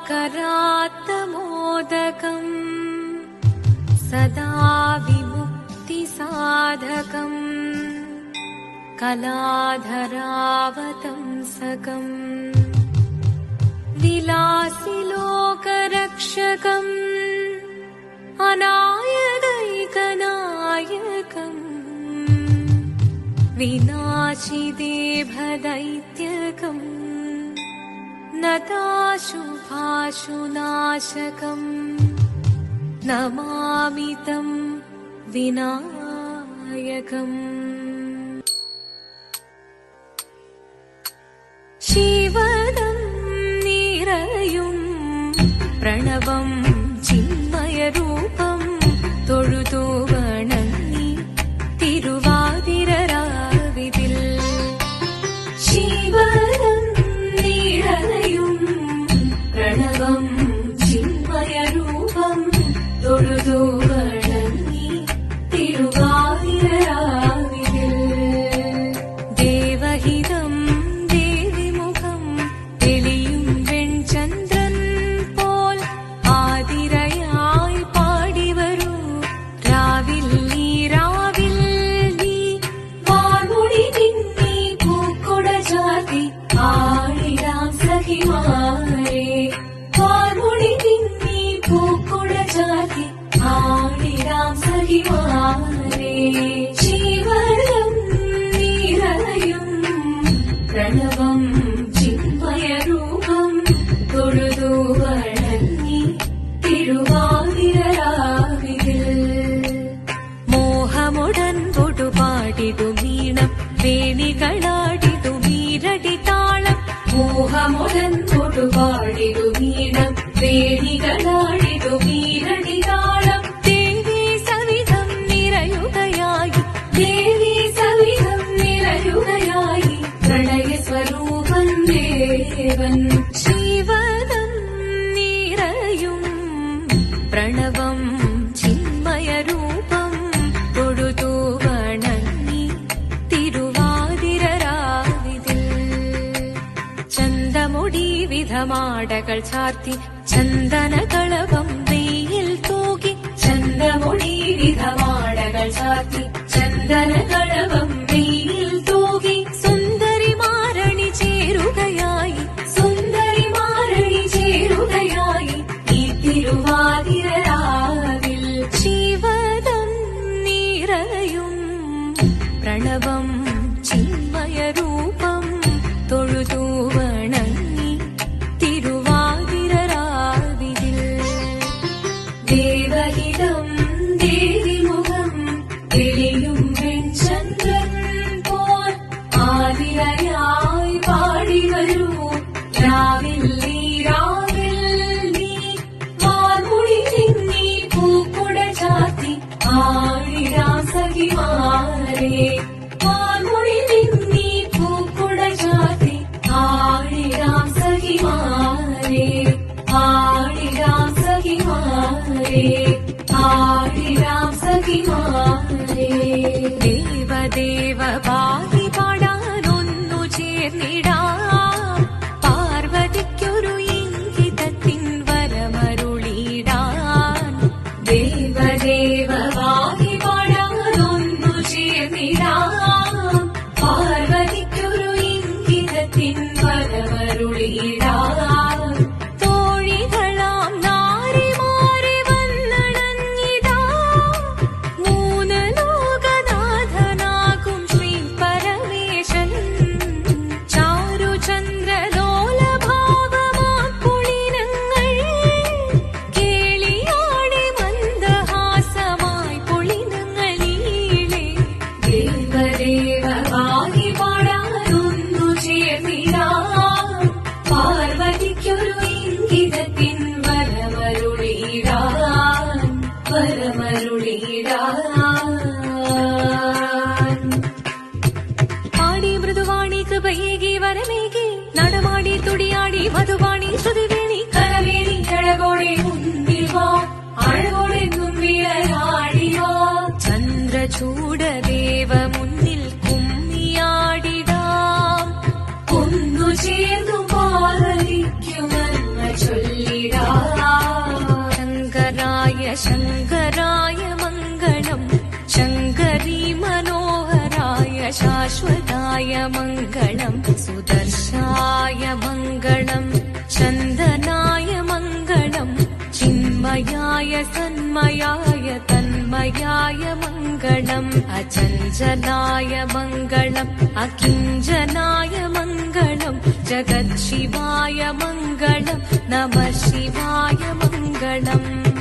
करात्तमोदकम् सदा विमुक्तिसाधकम् कलाधरावतंसकम् विलासिलोकरक्षकम् अनायदैकनायकम् विनाशिदेभदैत्यकम् नताशुभाशुनाशकम् नमामि तं विनायकम् शिवदं निरयुं प्रणवं चिन्मयरूपं തൊഴുതു വണങ്ങി തിരുവാതിരരാവിതിൽ ശിവദം നിറയും പ്രണവം ചിന്മയരൂപം തൊഴുതു വണങ്ങി തിരുവാതിരരാവിതിൽ ദേവഹിതം ദേവിമുഖം തെളിയും വെൺചന്ദ്രൻ പോൽ ആതിരയായി പാടിവരൂ രാവിൽ നീ വാർമുടി നിന്നി പൂക്കൊട ചാർത്തി ആടിടാം സഖിമാരെ വാർമുടി നിന്നി പൂക്കൊട ചാർത്തി ആടിടാം സഖിമാരെ ശിവദം നിറയും പ്രണവം ചിന്മയരൂപം തൊഴുതു വണങ്ങി തിരുവാതിരരാവിതിൽ മോഹമുടൻ പൊടുപാടിടുമീണം വേണികളാടിടുമീരടി താളം മോഹമുടൻ പൊടുപാടിടുമീണം വേണികളാടിടുമീരടി താളം ദേവി സവിധം നിറയുകയായി ദേവി സവിധം നിറയുകയായി പ്രണയസ്വരൂപൻ ദേവൻ ശിവദം നിറയും പ്രണവം ചിന്മയരൂപം തൊഴുതു വണങ്ങി തിരുവാതിരരാവിതിൽ ചന്തമുടി വിധമാടകൾ ചാർത്തി ചന്ദനകളഭം വെയിൽ തൂകി ചന്തമുടി വിധമാടകൾ ചാർത്തി ചന്ദനകളഭം വെയിൽ തൂകി സുന്ദരിമാരണി ചേരുകയായി സുന്ദരിമാരണി ചേരുകയായി ഈ തിരുവാതിരരാവിൽ ശിവദം നിറയും പ്രണവം ചിന്മയരൂപം തൊഴുതു വണങ്ങി തിരുവാതിരരാവിതിൽ ദേവഹിതം ദേവിമുഖം തെളിയും വെൺചന്ദ്രൻ പോൽ ആതിരയായി പാടിവരൂ രാവിൽ നീ വാർമുടി നിന്നി പൂക്കൊട ചാർത്തി ആടിടാം സഖിമാരെ വാർമുടി നിന്നി പൂക്കൊട ചാർത്തി ആടിടാം സഖിമാരെ ആടിടാം സഖിമാരെ ആടിടാം സഖിമാരെ ദേവദേവ പാടി പാടാനൊന്നു ചേർന്നിടാം പാർവതിക്കൊരു ഇംഗിതത്തിൻ വരമരുളിടാൻ ദേവദേവ പാടി പാടാനൊന്നു ചേർന്നിടാം പാർവതിക്കൊരു ഇംഗിതത്തിൻ വരമരുളിടാൻ തോഴികളാം നാരിമാരെ വന്നണഞ്ഞിടാം മൂന്ന് ലോകനാഥനാകും ശ്രീ പരമേശൻ ചാരുചന്ദ്രലോലഭാവമാക്കുളിനങ്ങൾ കേളിയാടി മന്ദഹാസമായി പൊളിനങ്ങളീളെ ദേവദേവ വാങ്ങി പാടാനൊന്നു ചേർന്നിടാം പാർവതിക്കൊരു ഇംഗിതത്തിൻ വരമരുളിടാൻ പാടി മൃദുവാണി കൃപയേകി വരമേകി നടമാടി തുടിയാടി മധുവാണി ശ്രുതിവേണി കരവേണി അഴകോടെ മുൻപിൽ വാ അഴകോടെ മുൻപിലാടിവാ ചന്ദ്രചൂടദേവ മുന്നിൽ കുമ്മിയാടിടാം ഒന്നു ചേർന്നു പാർവതിക്കുമെന്ന് ചൊല്ലി शङ्कराय मङ्गलम् शङ्करी मनोहराय शाश्वताय मङ्गलम् सुदर्शाय मङ्गलम् चन्दनाय मङ्गलम् चिन्मयाय सन्मयाय तन्मयाय मङ्गलम् अचञ्चलाय मङ्गलम् अकिञ्चनाय मङ्गलम् जगत्शिवाय मङ्गलम् नमः शिवाय मङ्गलम्।